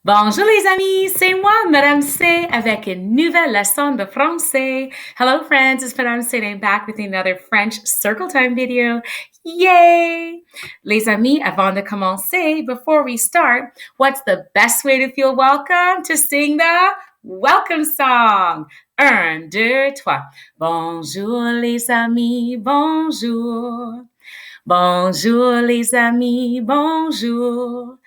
Bonjour les amis, c'est moi, Madame C, avec une nouvelle leçon de français. Hello friends, it's Madame C and I'm back with another French Circle Time video. Yay! Les amis, avant de commencer, before we start, what's the best way to feel welcome? To sing the welcome song. Un, deux, trois. Bonjour les amis, bonjour. Bonjour les amis, bonjour.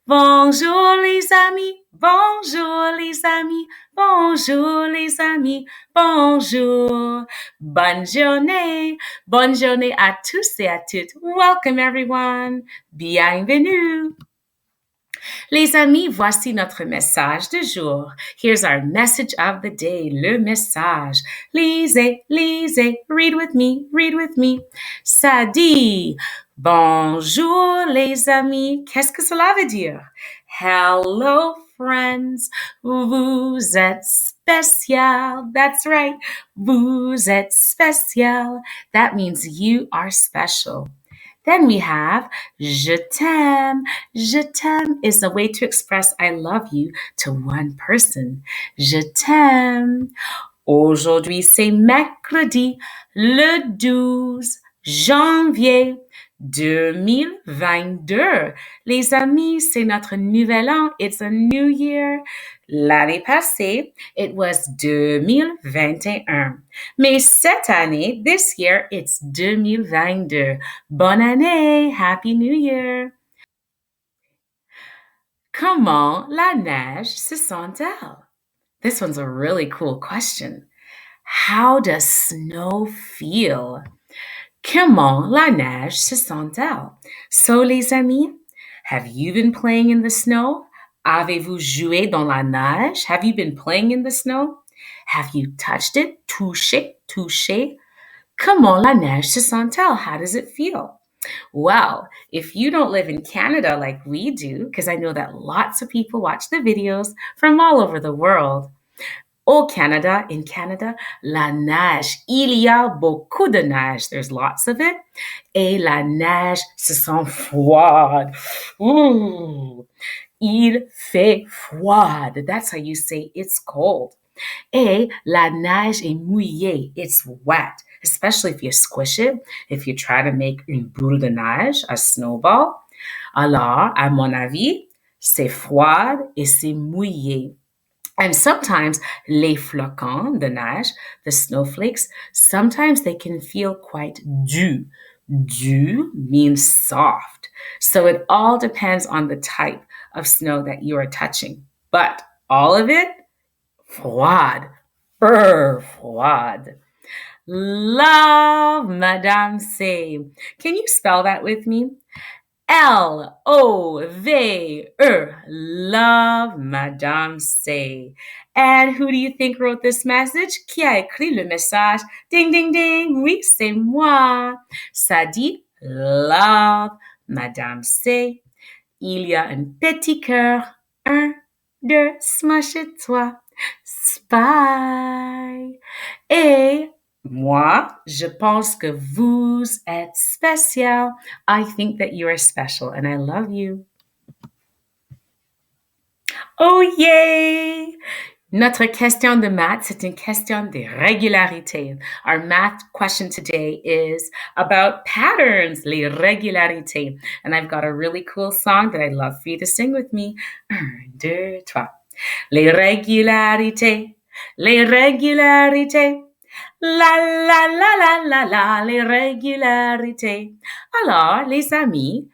Bonjour les amis, bonjour les amis, bonjour les amis, bonjour. Bonne journée à tous et à toutes. Welcome everyone. Bienvenue. Les amis, voici notre message du jour. Here's our message of the day, le message. Lisez, lisez, read with me, read with me. Ça dit, bonjour les amis. Qu'est-ce que cela veut dire? Hello friends, vous êtes spécial. That's right, vous êtes spécial. That means you are special. Then we have je t'aime. Je t'aime is a way to express I love you to one person. Je t'aime. Aujourd'hui, c'est mercredi, le 12 janvier 2022. Les amis, c'est notre nouvel an. It's a new year. L'année passée, it was 2021. Mais cette année, this year, it's 2022. Bonne année. Happy New Year. Comment la neige se sent-elle? This one's a really cool question. How does snow feel? Comment la neige se sent-elle? So, les amis, have you been playing in the snow? Avez-vous joué dans la neige? Have you been playing in the snow? Have you touched it? Touché, touché? Comment la neige se sent-elle? How does it feel? Well, if you don't live in Canada like we do, because I know that lots of people watch the videos from all over the world. Au Canada, in Canada, la neige, il y a beaucoup de neige. There's lots of it. Et la neige se sent froide. Ooh, il fait froid. That's how you say it's cold. Et la neige est mouillée. It's wet, especially if you squish it, if you try to make une boule de neige, a snowball. Alors, à mon avis, c'est froid et c'est mouillé. And sometimes les flocons de neige, the snowflakes, sometimes they can feel quite doux. Doux means soft. So it all depends on the type of snow that you are touching. But all of it, froid. Froid. Love, Madame C. Can you spell that with me? Love, love, Madame C. And who do you think wrote this message? Qui a écrit le message? Ding, ding, ding. Oui, c'est moi. Ça dit love, Madame C. Il y a un petit cœur. Un, deux, smash it, toi. Spy. Et moi, je pense que vous êtes spécial. I think that you are special and I love you. Oh yay! Notre question de maths, c'est une question de régularité. Our math question today is about patterns, les régularités. And I've got a really cool song that I'd love for you to sing with me. Un, deux, trois. Les régularités, les régularités. La la la la la la, les régularités. Alors, les amis,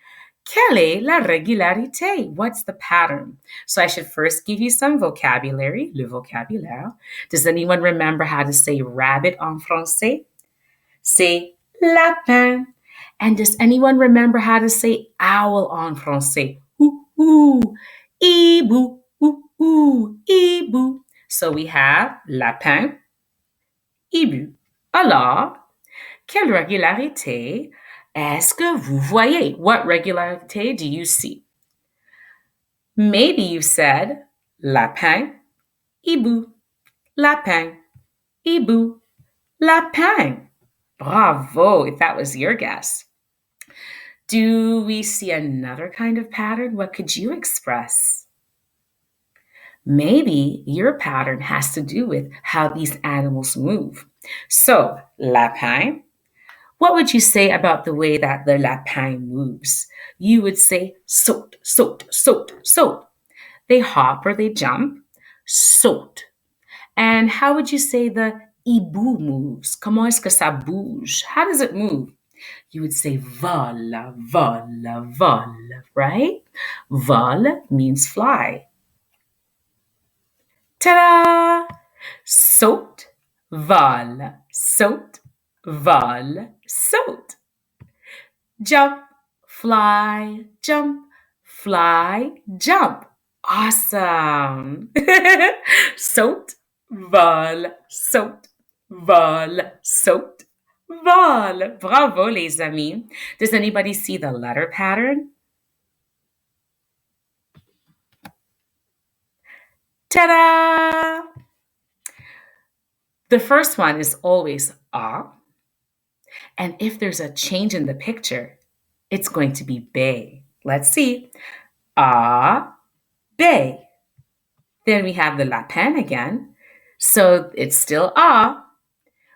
quelle est la régularité? What's the pattern? So I should first give you some vocabulary, le vocabulaire. Does anyone remember how to say rabbit en français? C'est lapin. And does anyone remember how to say owl en français? Ouh, hibou, hibou. So we have lapin, hibou. Alors, quelle régularité est-ce que vous voyez? What regularité do you see? Maybe you said lapin, hibou, lapin, hibou, lapin. Bravo, if that was your guess. Do we see another kind of pattern? What could you express? Maybe your pattern has to do with how these animals move. So, lapin, what would you say about the way that the lapin moves? You would say saute, saute, saute, saute. They hop or they jump. Saute. And how would you say the hibou moves? Comment est-ce que ça bouge? How does it move? You would say vole, vole, vole, right? Vol means fly. Ta-da! Saute, vol, saute, vol, saute. Jump, fly, jump, fly, jump. Awesome. Saute, vol, saute, vol, saute, vol. Bravo, les amis. Does anybody see the letter pattern? Ta-da! The first one is always ah. And if there's a change in the picture, it's going to be bay. Let's see. Ah, bay. Then we have the lapin again. So it's still ah.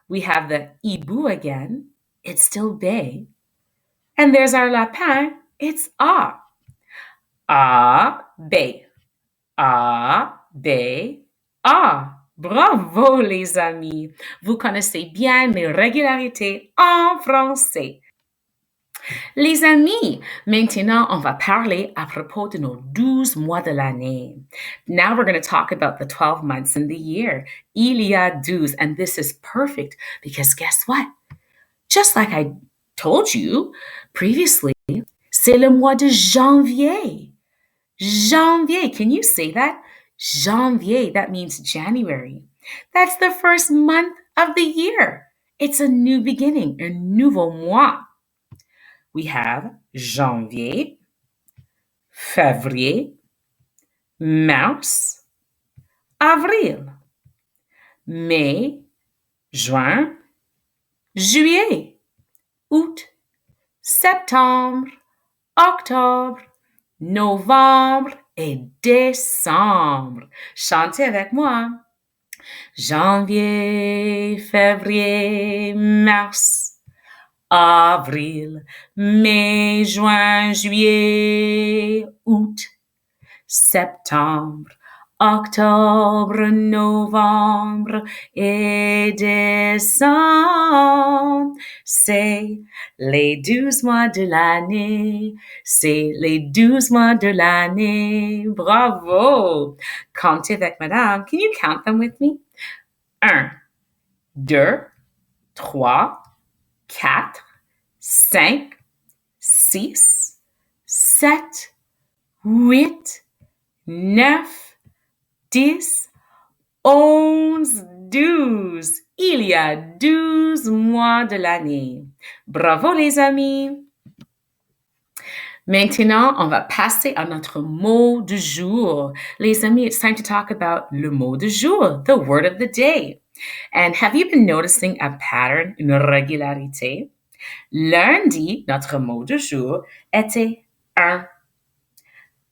We have the hibou again. It's still bay. And there's our lapin. It's ah. Ah, bay. Ah, bay. Ah. Bravo les amis. Vous connaissez bien mes régularités en français. Les amis, maintenant on va parler à propos de nos 12 mois de l'année. Now we're going to talk about the 12 months in the year. Il y a 12, and this is perfect because guess what? Just like I told you previously, c'est le mois de janvier. Janvier, can you say that? Janvier, that means January. That's the first month of the year. It's a new beginning, un nouveau mois. We have janvier, février, mars, avril, mai, juin, juillet, août, septembre, octobre, novembre et décembre. Chantez avec moi. Janvier, février, mars, avril, mai, juin, juillet, août, septembre, octobre, novembre et décembre. C'est les 12 mois de l'année. C'est les 12 mois de l'année. Bravo! Comptez avec madame. Can you count them with me? 1, 2, 3, 4, 5, 6, 7, 8, 9, 10, 11, 12. Il y a 12 mois de l'année. Bravo les amis. Maintenant, on va passer à notre mot du jour. Les amis, it's time to talk about le mot du jour, the word of the day. And have you been noticing a pattern, une régularité? Lundi, notre mot du jour était un.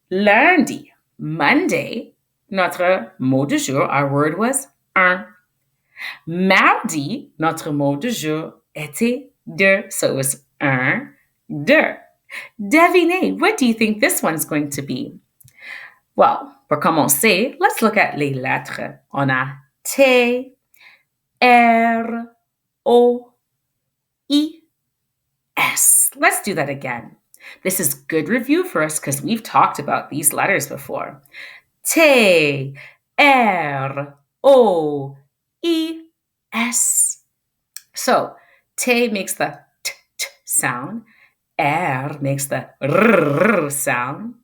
Lundi, Monday, notre mot du jour, our word was un. Mardi, notre mot du jour était deux. So it was un, deux. Devinez, what do you think this one's going to be? Well, pour commencer, let's look at les lettres. On a T, R, O, I, S. Let's do that again. This is good review for us because we've talked about these letters before. T, R, O, I, S. So, T makes the t sound. R makes the r sound.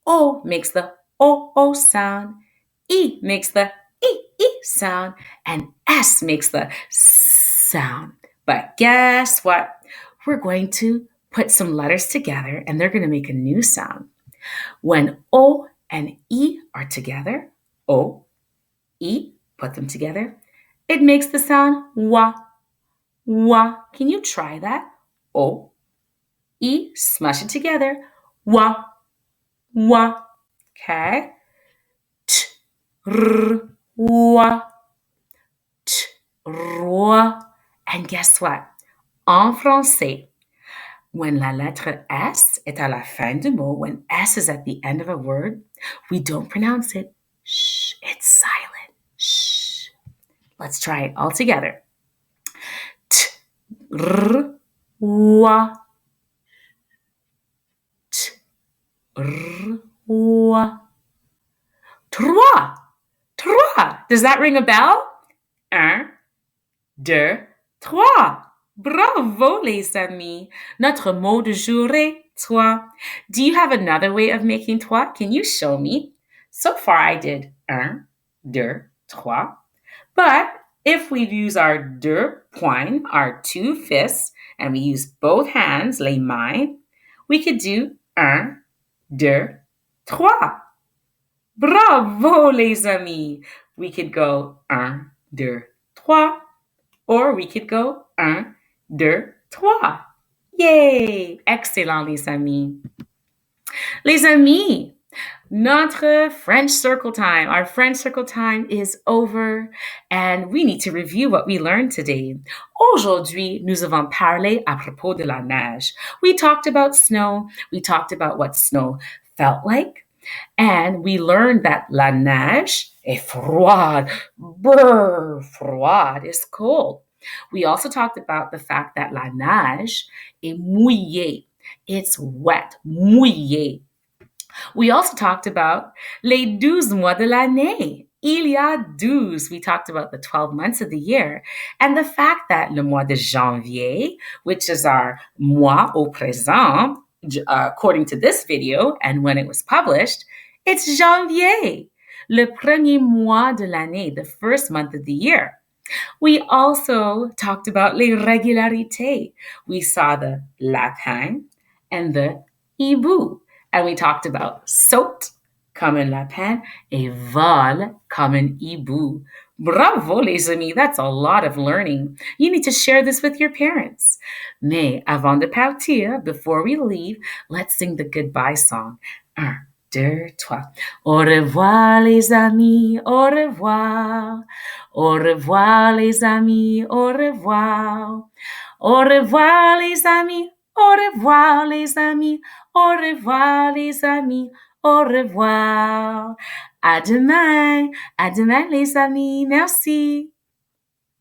O makes the o sound. E makes the e sound. And S makes the s sound. But guess what? We're going to put some letters together and they're going to make a new sound. When O and E are together, O, E, put them together, it makes the sound wa, wa. Can you try that? O, E, smash it together, wa, wa. Okay? T, R, wa, t, roi. And guess what? En français, when la lettre S est à la fin du mot, when S is at the end of a word, we don't pronounce it. Shh, it's silent. Shh. Let's try it all together. T, r, wa, t, r, wa. Trois. Trois. Does that ring a bell? Un, deux, trois. Bravo, les amis. Notre mot du jour est trois. Do you have another way of making trois? Can you show me? So far, I did un, deux, trois. But if we use our deux poings, our two fists, and we use both hands, les mains, we could do un, deux, trois. Bravo, les amis. We could go un, deux, trois, or we could go un, deux, trois. Yay! Excellent, les amis. Les amis, notre French circle time. Our French circle time is over, and we need to review what we learned today. Aujourd'hui, nous avons parlé à propos de la neige. We talked about snow. We talked about what snow felt like. And we learned that la neige est froide. Brr, froide is cold. We also talked about the fact that la neige est mouillée. It's wet, mouillé. We also talked about les 12 mois de l'année. Il y a 12. We talked about the 12 months of the year and the fact that le mois de janvier, which is our mois au présent, according to this video and when it was published, it's janvier, le premier mois de l'année, the first month of the year. We also talked about les régularités. We saw the lapin and the hibou. And we talked about saute, comme un lapin, et vol, comme un hibou. Bravo, les amis. That's a lot of learning. You need to share this with your parents. Mais avant de partir, before we leave, let's sing the goodbye song. Un, deux, trois. Au revoir, les amis. Au revoir. Au revoir, les amis. Au revoir. Au revoir, les amis. Au revoir, les amis. Au revoir, les amis. Au revoir. À demain. À demain, les amis. Merci.